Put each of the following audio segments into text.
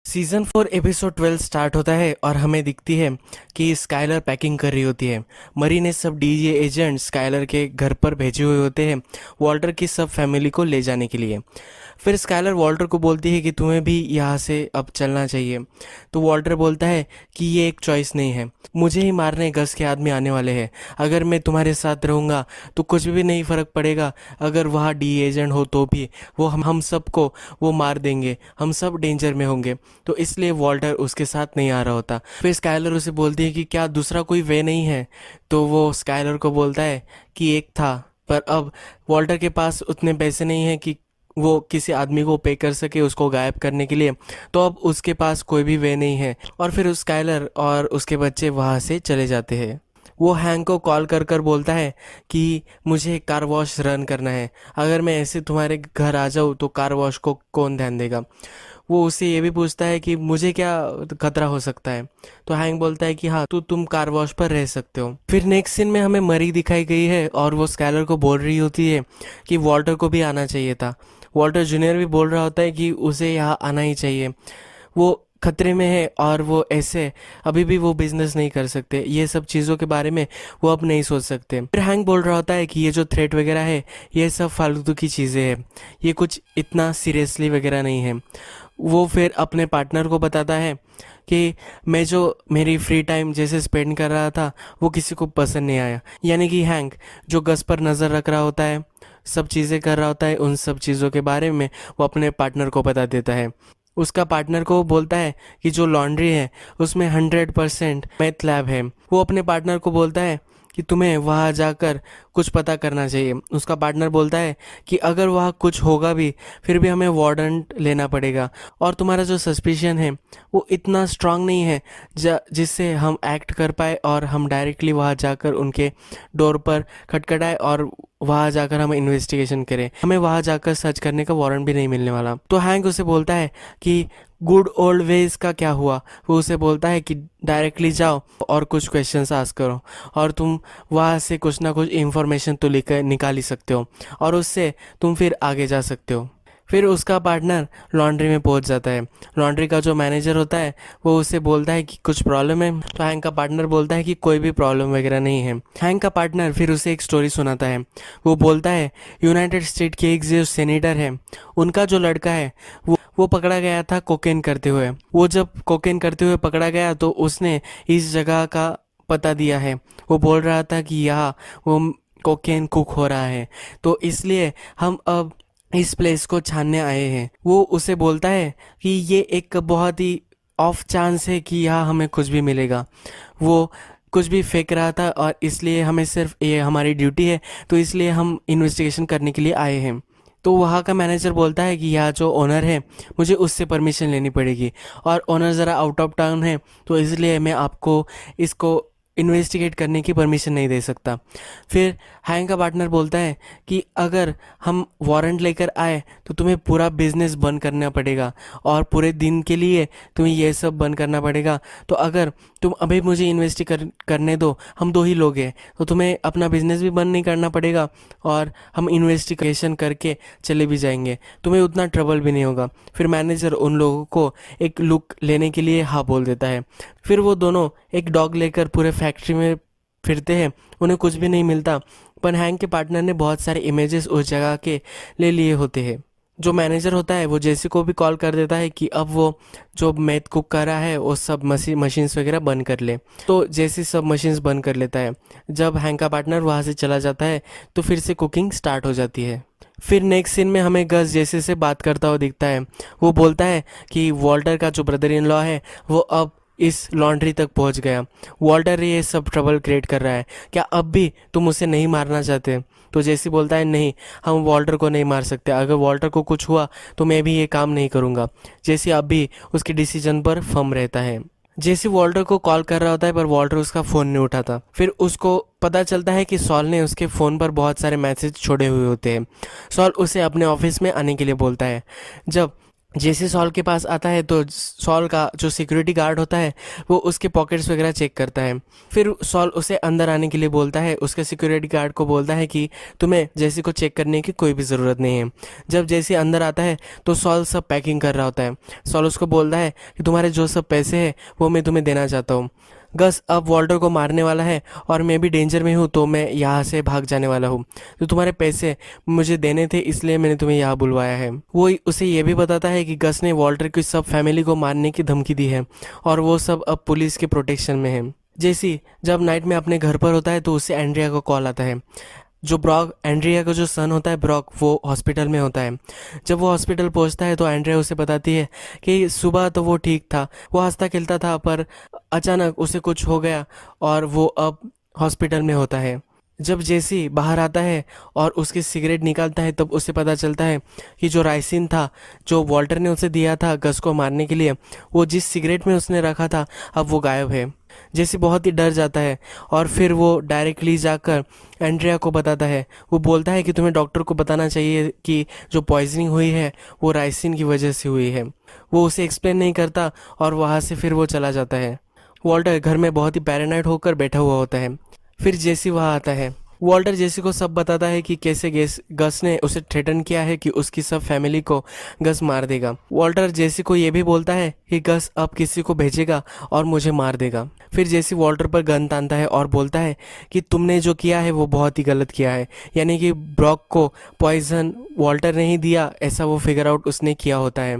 Season 4 episode 12 start होता है और हमें दिखती है कि स्काइलर पैकिंग कर रही होती है। मरी ने सब डीजे एजेंट स्काइलर के घर पर भेजे हुए होते हैं वॉल्टर की सब फैमिली को ले जाने के लिए। फिर स्काइलर वॉल्टर को बोलती है कि तुम्हें भी यहाँ से अब चलना चाहिए। तो वॉल्टर बोलता है कि ये एक चॉइस नहीं है, मुझे ही मारने गस के आदमी आने वाले हैं। अगर मैं तुम्हारे साथ रहूँगा तो कुछ भी नहीं फ़र्क पड़ेगा, अगर वहाँ डी एजेंट हो तो भी वो हम सबको वो मार देंगे, हम सब डेंजर में होंगे। तो इसलिए वॉल्टर उसके साथ नहीं आ रहा होता। फिर स्काइलर उसे बोलती है कि क्या दूसरा कोई वे नहीं है। तो वो स्काइलर को बोलता है कि एक था, पर अब वॉल्टर के पास उतने पैसे नहीं हैं कि वो किसी आदमी को पे कर सके उसको गायब करने के लिए। तो अब उसके पास कोई भी वे नहीं है। और फिर उस स्काइलर और उसके बच्चे वहाँ से चले जाते हैं। वो हैंक को कॉल कर कर बोलता है कि मुझे कार वॉश रन करना है, अगर मैं ऐसे तुम्हारे घर आ जाऊँ तो कार वॉश को कौन ध्यान देगा। वो उससे ये भी पूछता है कि मुझे क्या खतरा हो सकता है। तो हैंक बोलता है कि हाँ, तो तुम कार वॉश पर रह सकते हो। फिर नेक्स्ट सीन में हमें मरी दिखाई गई है और वो स्काइलर को बोल रही होती है कि वॉल्टर को भी आना चाहिए था। वॉल्टर जूनियर भी बोल रहा होता है कि उसे यहाँ आना ही चाहिए, वो खतरे में है और वो ऐसे अभी भी वो बिजनेस नहीं कर सकते, ये सब चीज़ों के बारे में वो अब नहीं सोच सकते। फिर हैंक बोल रहा होता है कि ये जो थ्रेट वगैरह है ये सब फालतू की चीज़ें हैं, ये कुछ इतना सीरियसली वगैरह नहीं है। वो फिर अपने पार्टनर को बताता है कि मैं जो मेरी फ्री टाइम जैसे स्पेंड कर रहा था वो किसी को पसंद नहीं आया। यानी कि हैंक जो गस पर नज़र रख रहा होता है, सब चीज़ें कर रहा होता है, उन सब चीज़ों के बारे में वो अपने पार्टनर को बता देता है। उसका पार्टनर को बोलता है कि जो लॉन्ड्री है उसमें 100% मैथ लैब है। वो अपने पार्टनर को बोलता है कि तुम्हें वहाँ जाकर कुछ पता करना चाहिए। उसका पार्टनर बोलता है कि अगर वहाँ कुछ होगा भी फिर भी हमें वार्डंट लेना पड़ेगा, और तुम्हारा जो सस्पिशन है वो इतना स्ट्रांग नहीं है जिससे हम एक्ट कर पाए और हम डायरेक्टली वहाँ जाकर उनके डोर पर खटखटाए और वहाँ जाकर हम इन्वेस्टिगेशन करें। हमें वहाँ जाकर सर्च करने का वारंट भी नहीं मिलने वाला। तो हैंक उसे बोलता है कि गुड ओल्ड वेज का क्या हुआ। वो उसे बोलता है कि डायरेक्टली जाओ और कुछ क्वेश्चंस आस्क करो और तुम वहाँ से कुछ ना कुछ इन्फॉर्मेशन तो लेकर निकाल ही सकते हो और उससे तुम फिर आगे जा सकते हो। फिर उसका पार्टनर लॉन्ड्री में पहुंच जाता है। लॉन्ड्री का जो मैनेजर होता है वो उसे बोलता है कि कुछ प्रॉब्लम है। तो हैंक का पार्टनर बोलता है कि कोई भी प्रॉब्लम वगैरह नहीं है। हैंक का पार्टनर फिर उसे एक स्टोरी सुनाता है। वो बोलता है यूनाइटेड स्टेट के एक जो सेनेटर है उनका जो लड़का है वो पकड़ा गया था कोकेन करते हुए। वो जब कोकेन करते हुए पकड़ा गया तो उसने इस जगह का पता दिया है। वो बोल रहा था कि यहाँ वो कोकेन कुक हो रहा है, तो इसलिए हम अब इस प्लेस को छानने आए हैं। वो उसे बोलता है कि ये एक बहुत ही ऑफ चांस है कि यहाँ हमें कुछ भी मिलेगा। वो कुछ भी फेंक रहा था और इसलिए हमें सिर्फ ये हमारी ड्यूटी है, तो इसलिए हम इन्वेस्टिगेशन करने के लिए आए हैं। तो वहाँ का मैनेजर बोलता है कि यहाँ जो ओनर है मुझे उससे परमिशन लेनी पड़ेगी और ओनर ज़रा आउट ऑफ टाउन है, तो इसलिए मैं आपको इसको इन्वेस्टिगेट करने की परमिशन नहीं दे सकता। फिर हैंक का पार्टनर बोलता है कि अगर हम वारंट लेकर आए तो तुम्हें पूरा बिजनेस बंद करना पड़ेगा और पूरे दिन के लिए तुम्हें ये सब बंद करना पड़ेगा। तो अगर तुम अभी मुझे करने दो, हम दो ही लोग हैं, तो तुम्हें अपना बिजनेस भी बंद नहीं करना पड़ेगा और हम इन्वेस्टिगेशन करके चले भी जाएंगे, तुम्हें उतना ट्रबल भी नहीं होगा। फिर मैनेजर उन लोगों को एक लुक लेने के लिए हाँ बोल देता है। फिर वो दोनों एक डॉग लेकर पूरे फैक्ट्री में फिरते हैं। उन्हें कुछ भी नहीं मिलता, पर हैंक के पार्टनर ने बहुत सारे इमेजेस उस जगह के ले लिए होते हैं। जो मैनेजर होता है वो जेसी को भी कॉल कर देता है कि अब वो जो मैथ कुक कर रहा है वो सब मशीन्स वगैरह बंद कर ले। तो जेसी सब मशीन्स बंद कर लेता है। जब हैंक का पार्टनर वहाँ से चला जाता है तो फिर से कुकिंग स्टार्ट हो जाती है। फिर नेक्स्ट सीन में हमें गस जेसी से बात करता हुआ दिखता है। वो बोलता है कि वॉल्टर का जो ब्रदर इन लॉ है वो अब इस लॉन्ड्री तक पहुंच गया। वॉल्टर ये सब ट्रबल क्रिएट कर रहा है, क्या अब भी तुम उसे नहीं मारना चाहते। तो जेसी बोलता है नहीं, हम वॉल्टर को नहीं मार सकते, अगर वॉल्टर को कुछ हुआ तो मैं भी ये काम नहीं करूँगा। जेसी अब भी उसके डिसीजन पर फर्म रहता है। जेसी वॉल्टर को कॉल कर रहा होता है पर वॉल्टर उसका फ़ोन नहीं उठाता। फिर उसको पता चलता है कि सॉल ने उसके फ़ोन पर बहुत सारे मैसेज छोड़े हुए होते हैं। सॉल उसे अपने ऑफिस में आने के लिए बोलता है। जब जैसे सॉल के पास आता है तो सॉल का जो सिक्योरिटी गार्ड होता है वो उसके पॉकेट्स वगैरह चेक करता है। फिर सॉल उसे अंदर आने के लिए बोलता है, उसके सिक्योरिटी गार्ड को बोलता है कि तुम्हें जैसी को चेक करने की कोई भी ज़रूरत नहीं है। जब जैसे अंदर आता है तो सॉल सब पैकिंग कर रहा होता है। सॉल उसको बोलता है कि तुम्हारे जो सब पैसे हैं वो मैं तुम्हें देना चाहता हूँ। गस अब वॉल्टर को मारने वाला है और मैं भी डेंजर में हूँ, तो मैं यहाँ से भाग जाने वाला हूँ। तो तुम्हारे पैसे मुझे देने थे, इसलिए मैंने तुम्हें यहाँ बुलवाया है। वो उसे ये भी बताता है कि गस ने वॉल्टर की सब फैमिली को मारने की धमकी दी है और वो सब अब पुलिस के प्रोटेक्शन में है। जैसी जब नाइट में अपने घर पर होता है तो उसे एंड्रिया को कॉल आता है। जो ब्रॉक, एंड्रिया का जो सन होता है ब्रॉक, वो हॉस्पिटल में होता है। जब वो हॉस्पिटल पहुंचता है तो एंड्रिया उसे बताती है कि सुबह तो वो ठीक था, वो हंसता खेलता था, पर अचानक उसे कुछ हो गया और वो अब हॉस्पिटल में होता है। जब जेसी बाहर आता है और उसकी सिगरेट निकालता है तब उसे पता चलता है कि जो राइसिन था, जो वॉल्टर ने उसे दिया था गस को मारने के लिए, वो जिस सिगरेट में उसने रखा था अब वो गायब है। जेसी बहुत ही डर जाता है और फिर वो डायरेक्टली जाकर एंड्रिया को बताता है। वो बोलता है कि तुम्हें डॉक्टर को बताना चाहिए कि जो पॉइजनिंग हुई है वो राइसिन की वजह से हुई है। वो उसे एक्सप्लेन नहीं करता और वहाँ से फिर वो चला जाता है। वॉल्टर घर में बहुत ही पैरानाइड होकर बैठा हुआ होता है। फिर जेसी वहाँ आता है। वॉल्टर जेसी को सब बताता है कि कैसे गस ने उसे थ्रेटन किया है कि उसकी सब फैमिली को गस मार देगा। वॉल्टर जेसी को ये भी बोलता है कि गस अब किसी को भेजेगा और मुझे मार देगा। फिर जेसी वॉल्टर पर गन तानता है और बोलता है कि तुमने जो किया है वो बहुत ही गलत किया है, यानी कि ब्रॉक को पॉइजन वॉल्टर ने ही दिया, ऐसा वो फिगर आउट उसने किया होता है।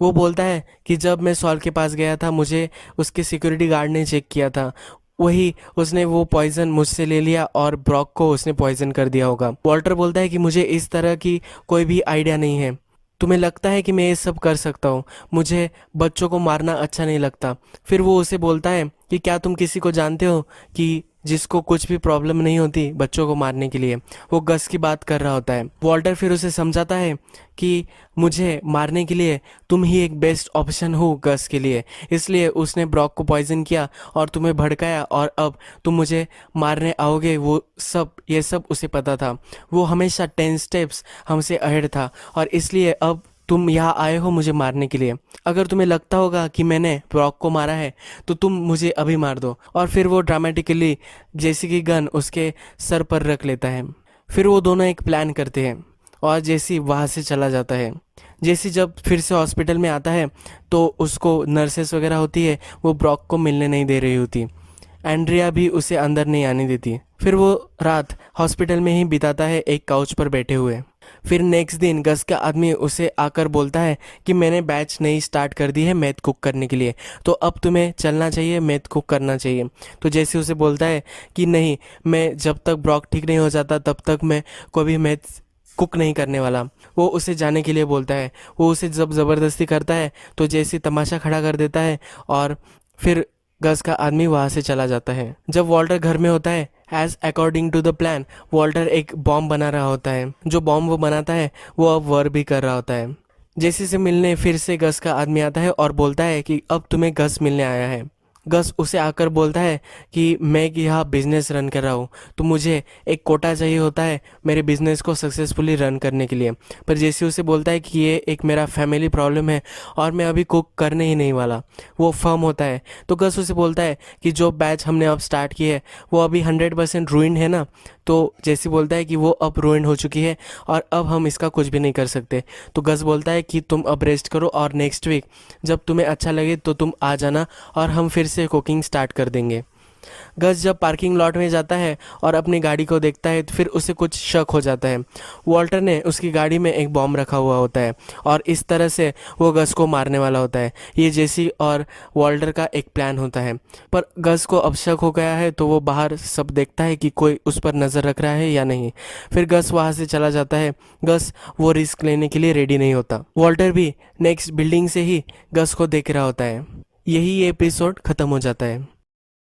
वो बोलता है कि जब मैं सॉल के पास गया था मुझे उसके सिक्योरिटी गार्ड ने चेक किया था, वही उसने वो पॉइजन मुझसे ले लिया और ब्रॉक को उसने पॉइजन कर दिया होगा। वॉल्टर बोलता है कि मुझे इस तरह की कोई भी आइडिया नहीं है। तुम्हें लगता है कि मैं ये सब कर सकता हूँ, मुझे बच्चों को मारना अच्छा नहीं लगता। फिर वो उसे बोलता है कि क्या तुम किसी को जानते हो कि जिसको कुछ भी प्रॉब्लम नहीं होती बच्चों को मारने के लिए। वो गस की बात कर रहा होता है। वॉल्टर फिर उसे समझाता है कि मुझे मारने के लिए तुम ही एक बेस्ट ऑप्शन हो गस के लिए, इसलिए उसने ब्रॉक को पॉइजन किया और तुम्हें भड़काया और अब तुम मुझे मारने आओगे। वो सब ये सब उसे पता था। वो हमेशा 10 स्टेप्स हमसे अहेड था और इसलिए अब तुम यहाँ आए हो मुझे मारने के लिए। अगर तुम्हें लगता होगा कि मैंने ब्रॉक को मारा है तो तुम मुझे अभी मार दो। और फिर वो ड्रामेटिकली जेसी की गन उसके सर पर रख लेता है। फिर वो दोनों एक प्लान करते हैं और जेसी वहाँ से चला जाता है। जेसी जब फिर से हॉस्पिटल में आता है तो उसको नर्सेस वगैरह होती है, वो ब्रॉक को मिलने नहीं दे रही होती। एंड्रिया भी उसे अंदर नहीं आने देती। फिर वो रात हॉस्पिटल में ही बिताता है एक काउच पर बैठे हुए। फिर नेक्स्ट दिन गस का आदमी उसे आकर बोलता है कि मैंने बैच नई स्टार्ट कर दी है मैथ कुक करने के लिए, तो अब तुम्हें चलना चाहिए, मैथ कुक करना चाहिए। तो जैसे उसे बोलता है कि नहीं, मैं जब तक ब्रॉक ठीक नहीं हो जाता तब तक मैं कोई भी मैथ कुक नहीं करने वाला। वो उसे जाने के लिए बोलता है। वो उसे जब ज़बरदस्ती करता है तो जैसे तमाशा खड़ा कर देता है और फिर गस का आदमी वहाँ से चला जाता है। जब वॉल्टर घर में होता है, as according to the plan, Walter एक बॉम्ब बना रहा होता है। जो बॉम्ब वो बनाता है वो अब वर्क भी कर रहा होता है। जेसी से मिलने फिर से गस का आदमी आता है और बोलता है कि अब तुम्हें गस मिलने आया है। गस उसे आकर बोलता है कि मैं यहाँ बिजनेस रन कर रहा हूँ, तो मुझे एक कोटा चाहिए होता है मेरे बिजनेस को सक्सेसफुली रन करने के लिए। पर जैसे उसे बोलता है कि ये एक मेरा फैमिली प्रॉब्लम है और मैं अभी कुक करने ही नहीं वाला। वो फर्म होता है। तो गस उसे बोलता है कि जो बैच हमने अब स्टार्ट की है वो अभी 100% रूइंड है ना। तो जैसे बोलता है कि वो अब रूइंड हो चुकी है और अब हम इसका कुछ भी नहीं कर सकते। तो गस बोलता है कि तुम अब रेस्ट करो और नेक्स्ट वीक जब तुम्हें अच्छा लगे तो तुम आ जाना और हम फिर से कुकिंग स्टार्ट कर देंगे। गस जब पार्किंग लॉट में जाता है और अपनी गाड़ी को देखता है तो फिर उसे कुछ शक हो जाता है। वॉल्टर ने उसकी गाड़ी में एक बॉम्ब रखा हुआ होता है और इस तरह से वो गस को मारने वाला होता है। ये जेसी और वॉल्टर का एक प्लान होता है। पर गस को अब शक हो गया है तो वो बाहर सब देखता है कि कोई उस पर नज़र रख रहा है या नहीं। फिर गस वहाँ से चला जाता है। गस वो रिस्क लेने के लिए रेडी नहीं होता। वॉल्टर भी नेक्स्ट बिल्डिंग से ही गस को देख रहा होता है। यही ये एपिसोड ख़त्म हो जाता है।